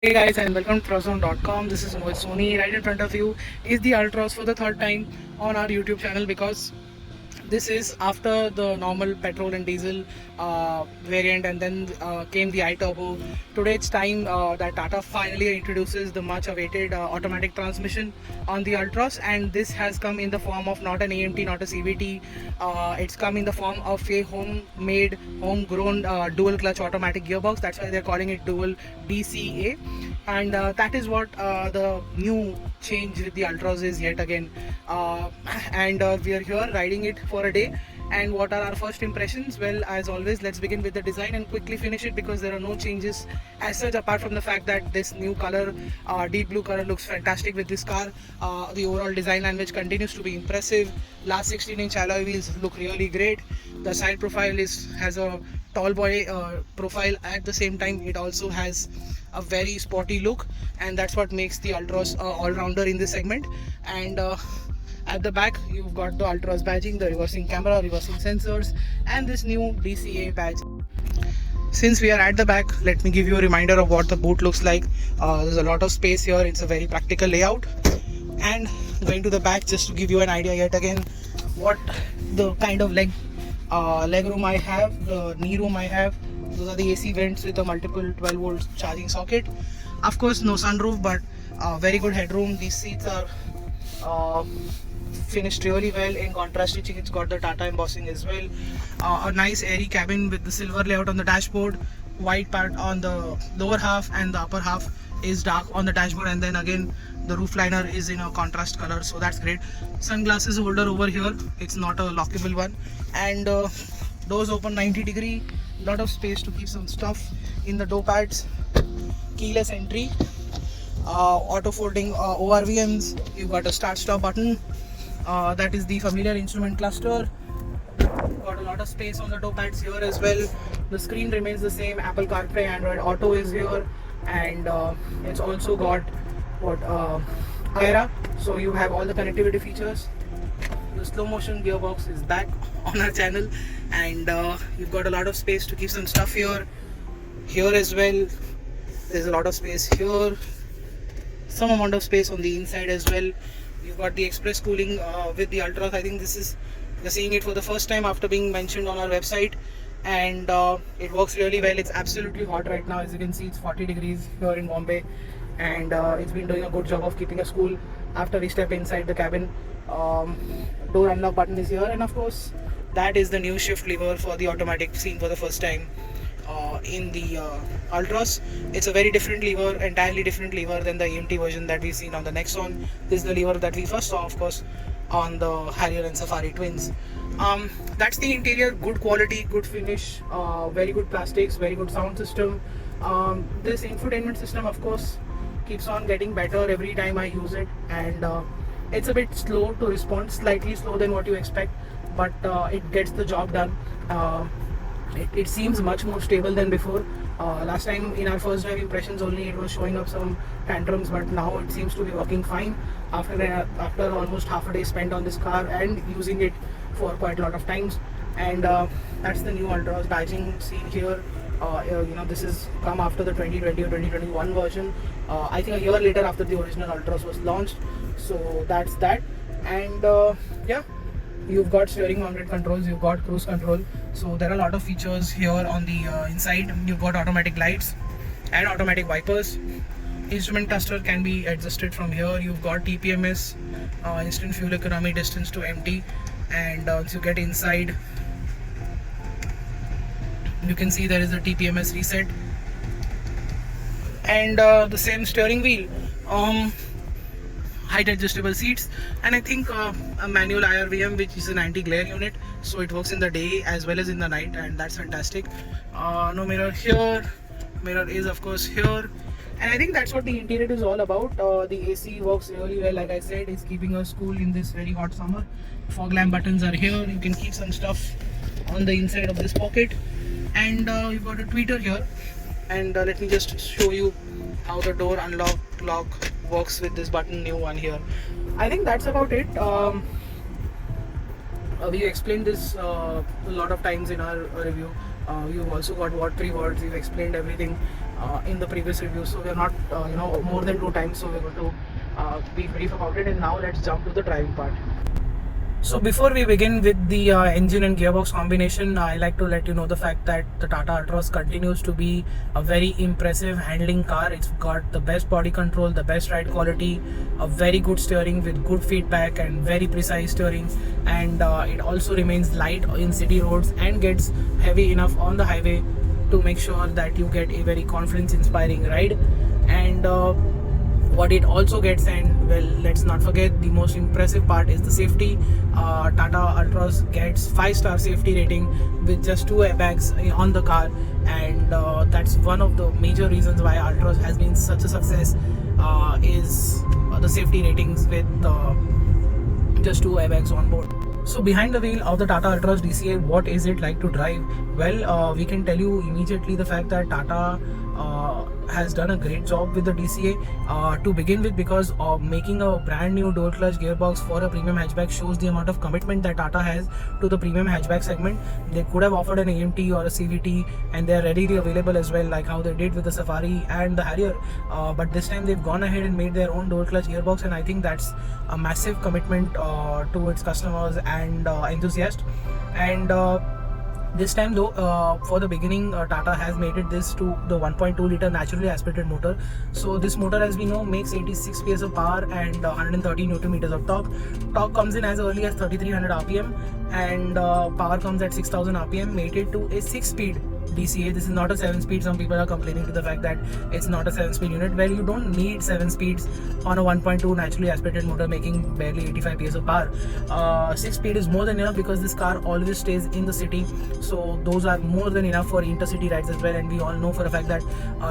Hey guys, and welcome to ThrustZone.com. This is Mohit Soni. Right in front of you is the Altroz for the third time on our YouTube channel because this is after the normal petrol and diesel variant, and then came the iTurbo. Today it's time that Tata finally introduces the much awaited automatic transmission on the Altroz, and this has come in the form of not an AMT, not a CVT. It's come in the form of a homemade, homegrown dual clutch automatic gearbox. That's why they're calling it dual DCA, and that is what the new change with the Altroz is yet again. And we are here riding it for a day. And what are our first impressions? Well, as always, let's begin with the design and quickly finish it because there are no changes as such, apart from the fact that this new color, deep blue color, looks fantastic with this car. The overall design language continues to be impressive. Last 16-inch alloy wheels look really great. The side profile has a tall boy profile. At the same time, it also has a very sporty look, and that's what makes the Altroz all-rounder in this segment. And at the back, you've got the Altroz badging, the reversing camera, reversing sensors, and this new DCA badge. Since we are at the back, let me give you a reminder of what the boot looks like. There's a lot of space here. It's a very practical layout. And going to the back, just to give you an idea yet again what the kind of leg room I have, the knee room I have. Those are the AC vents with a multiple 12 volt charging socket. Of course, no sunroof, but very good headroom. These seats are finished really well. In contrast stitching, it's got the Tata embossing as well. A nice airy cabin with the silver layout on the dashboard, white part on the lower half, and the upper half is dark on the dashboard, and then again the roof liner is in a contrast color, so that's great. Sunglasses holder over here, it's not a lockable one, and doors open 90-degree. Lot of space to keep some stuff in the door pads. Keyless entry, auto folding ORVMs. You've got a start stop button. That is the familiar instrument cluster. Got a lot of space on the door pads here as well. The screen remains the same. Apple CarPlay, Android Auto is here, and it's also got Era. So you have all the connectivity features. The slow motion gearbox is back on our channel, and you've got a lot of space to keep some stuff here as well. There's a lot of space here, some amount of space on the inside as well. You've got the express cooling with the Altroz. I think we're seeing it for the first time after being mentioned on our website, and it works really well. It's absolutely hot right now. As you can see, it's 40 degrees here in Bombay, and it's been doing a good job of keeping us cool. After we step inside the cabin, door unlock button is here, and of course that is the new shift lever for the automatic, seen for the first time in the Altroz. It's a very different lever, entirely different lever than the AMT version that we've seen on the Nexon. This is the lever that we first saw, of course, on the Harrier and Safari twins. That's the interior. Good quality, good finish, very good plastics, very good sound system. This infotainment system, of course, keeps on getting better every time I use it, and it's a bit slow to respond, slightly slow than what you expect, but it gets the job done. It seems much more stable than before. Last time in our first drive impressions only, it was showing up some tantrums, but now it seems to be working fine after almost half a day spent on this car and using it for quite a lot of times. And that's the new Altroz badging seen here. This has come after the 2020 or 2021 version. I think a year later after the original Altroz was launched. So that's that. And yeah, you've got steering mounted controls, you've got cruise control. So there are a lot of features here on the inside. You've got automatic lights and automatic wipers. Instrument cluster can be adjusted from here. You've got TPMS, instant fuel economy, distance to empty, and once you get inside, you can see there is a TPMS reset, and the same steering wheel, height adjustable seats, and I think a manual IRVM, which is an anti-glare unit, so it works in the day as well as in the night, and that's fantastic. No mirror here. Mirror is of course here, and I think that's what the interior is all about. The AC works really well, like I said, it's keeping us cool in this very hot summer. Fog lamp buttons are here. You can keep some stuff on the inside of this pocket, and you've got a tweeter here. And let me just show you how the door lock works with this button, new one here. I think that's about it. We explained this a lot of times in our review. You've also got what 3 words. We've explained everything. in the previous review, so we're not more than 2 times, so we're going to be brief about it. And now let's jump to the driving part. So before we begin with the engine and gearbox combination, I like to let you know the fact that the Tata Altroz continues to be a very impressive handling car. It's got the best body control, the best ride quality, a very good steering with good feedback and very precise steering, and it also remains light in city roads and gets heavy enough on the highway to make sure that you get a very confidence-inspiring ride. And what it also gets, and well, let's not forget, the most impressive part is the safety. Tata Altroz gets 5-star safety rating with just 2 airbags on the car, and that's one of the major reasons why Altroz has been such a success, is the safety ratings with just 2 airbags on board. So behind the wheel of the Tata Altroz DCA, what is it like to drive? Well, we can tell you immediately the fact that Tata has done a great job with the DCA to begin with, because making a brand new dual clutch gearbox for a premium hatchback shows the amount of commitment that Tata has to the premium hatchback segment. They could have offered an AMT or a CVT, and they are readily available as well, like how they did with the Safari and the Harrier, but this time they've gone ahead and made their own dual clutch gearbox, and I think that's a massive commitment to its customers and enthusiasts. And this time though, for the beginning, Tata has made it this to the 1.2 liter naturally aspirated motor. So this motor, as we know, makes 86 PS of power and 130 Newton meters of torque. Torque comes in as early as 3300 RPM, and power comes at 6000 RPM, mated to a 6-speed DCA. This is not a 7-speed. Some people are complaining to the fact that it's not a 7-speed unit. Well, you don't need 7 speeds on a 1.2 naturally aspirated motor making barely 85 PS of power. 6-speed is more than enough, because this car always stays in the city, so those are more than enough for intercity rides as well. And we all know for a fact that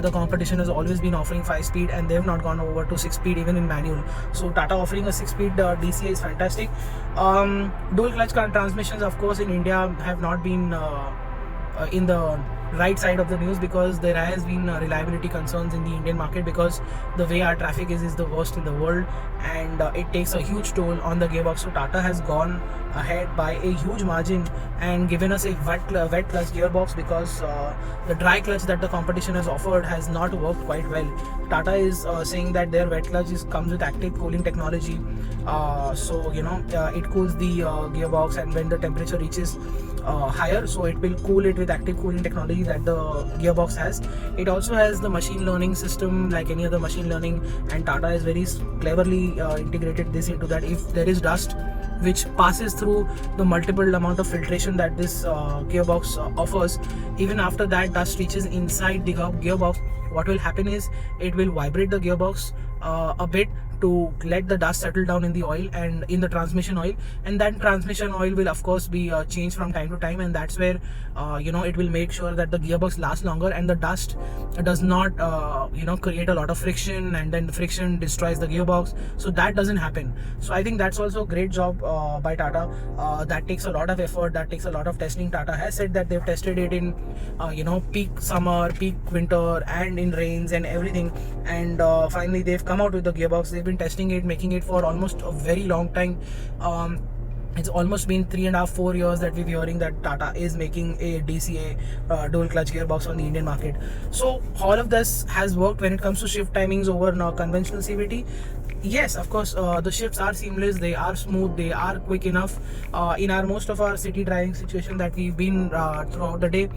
the competition has always been offering 5-speed, and they've not gone over to 6-speed even in manual. So Tata offering a 6-speed DCA is fantastic. Dual clutch transmissions, of course, in India have not been in the right side of the news, because there has been reliability concerns in the Indian market, because the way our traffic is the worst in the world, and it takes a huge toll on the gearbox. So Tata has gone ahead by a huge margin and given us a wet clutch gearbox, because the dry clutch that the competition has offered has not worked quite well. Tata is saying that their wet clutch comes with active cooling technology, so it cools the gearbox, and when the temperature reaches higher, so it will cool it with active cooling technology that the gearbox has. It also has the machine learning system like any other machine learning, and Tata has very cleverly integrated this into that. If there is dust which passes through the multiple amount of filtration that this gearbox offers, even after that dust reaches inside the gearbox, what will happen is it will vibrate the gearbox a bit to let the dust settle down in the oil and in the transmission oil, and that transmission oil will of course be changed from time to time, and that's where it will make sure that the gearbox lasts longer and the dust does not create a lot of friction, and then the friction destroys the gearbox, so that doesn't happen. So I think that's also a great job by Tata. That takes a lot of effort, that takes a lot of testing. Tata has said that they've tested it in peak summer, peak winter, and in rains and everything, and finally they've come out with the gearbox. They've been testing it, making it for almost a very long time. It's almost been 3.5-4 years that we've been hearing that Tata is making a DCA dual clutch gearbox on the Indian market. So all of this has worked when it comes to shift timings over conventional CVT. Yes, of course, the shifts are seamless, they are smooth, they are quick enough. In most of our city driving situation that we've been throughout the day,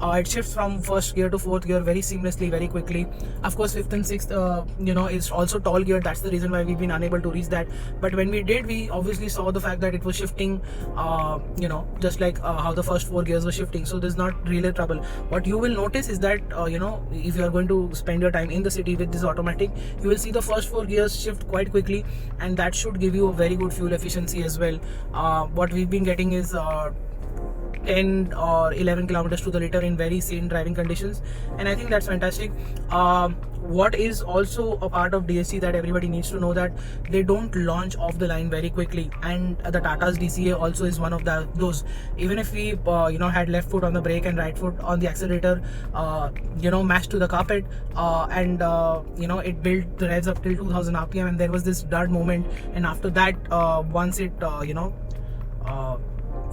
it shifts from first gear to fourth gear very seamlessly, very quickly. Of course, fifth and sixth, is also tall gear. That's the reason why we've been unable to reach that. But when we did, we obviously saw the fact that it was shifting, just like how the first 4 gears were shifting. So there's not really trouble. What you will notice is that, if you are going to spend your time in the city with this automatic, you will see the first 4 gears shift quite quickly, and that should give you a very good fuel efficiency as well. What we've been getting is 10 or 11 kilometers to the liter in very sane driving conditions, and I think that's fantastic. What is also a part of DSG that everybody needs to know, that they don't launch off the line very quickly, and the Tata's DCA also is one of those. Even if we had left foot on the brake and right foot on the accelerator, mashed to the carpet, and it built the revs up till 2000 RPM, and there was this dud moment, and after that once it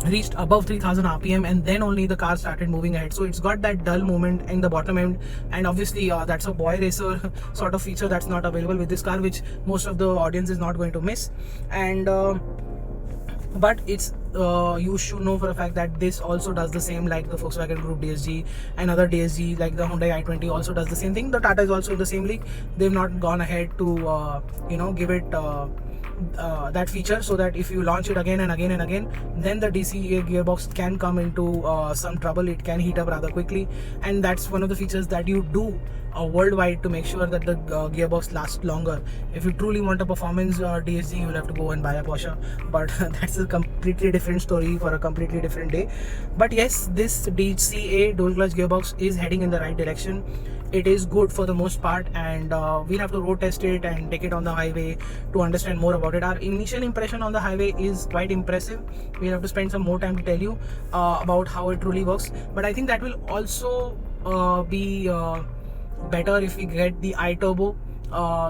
reached above 3000 rpm, and then only the car started moving ahead. So it's got that dull movement in the bottom end, and obviously that's a boy racer sort of feature that's not available with this car, which most of the audience is not going to miss. And but it's you should know for a fact that this also does the same, like the Volkswagen Group DSG and other DSG, like the Hyundai i20 also does the same thing. The Tata is also in the same league. They've not gone ahead to give it that feature, so that if you launch it again and again and again, then the DCA gearbox can come into some trouble. It can heat up rather quickly, and that's one of the features that you do worldwide to make sure that the gearbox lasts longer. If you truly want a performance DSG, you'll have to go and buy a Porsche, but that's a completely different story for a completely different day. But yes, this DCA dual clutch gearbox is heading in the right direction. It is good for the most part, and we'll have to road test it and take it on the highway to understand more about it. Our initial impression on the highway is quite impressive. We'll have to spend some more time to tell you about how it truly works, but I think that will also be better if we get the iTurbo,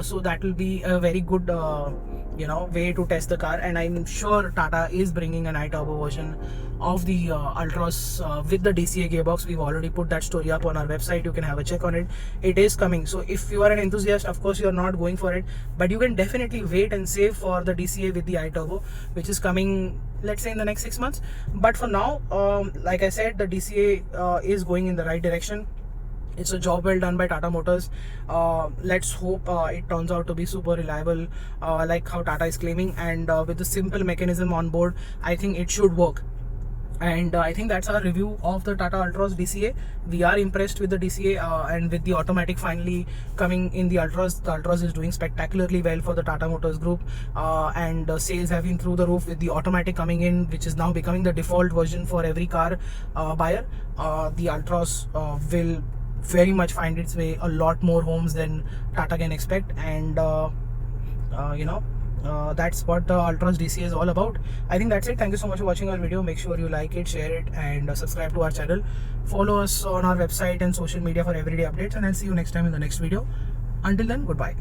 so that will be a very good way to test the car. And I'm sure Tata is bringing an iTurbo version of the Altroz with the DCA gearbox. We've already put that story up on our website. You can have a check on it. It is coming. So if you are an enthusiast, of course you're not going for it, but you can definitely wait and save for the DCA with the iTurbo, which is coming, let's say, in the next 6 months. But for now, like I said, the DCA is going in the right direction. It's a job well done by Tata Motors. Let's hope it turns out to be super reliable, like how Tata is claiming, and with the simple mechanism on board, I think it should work. And I think that's our review of the Tata Altroz DCA. We are impressed with the DCA, and with the automatic finally coming in the Altroz. The Altroz is doing spectacularly well for the Tata Motors group, and sales have been through the roof with the automatic coming in, which is now becoming the default version for every car buyer. The Altroz will very much find its way a lot more homes than Tata can expect, and that's what the Altroz DCA is all about. I think that's it. Thank you so much for watching our video. Make sure you like it, share it, and subscribe to our channel. Follow us on our website and social media for everyday updates, and I'll see you next time in the next video. Until then, goodbye.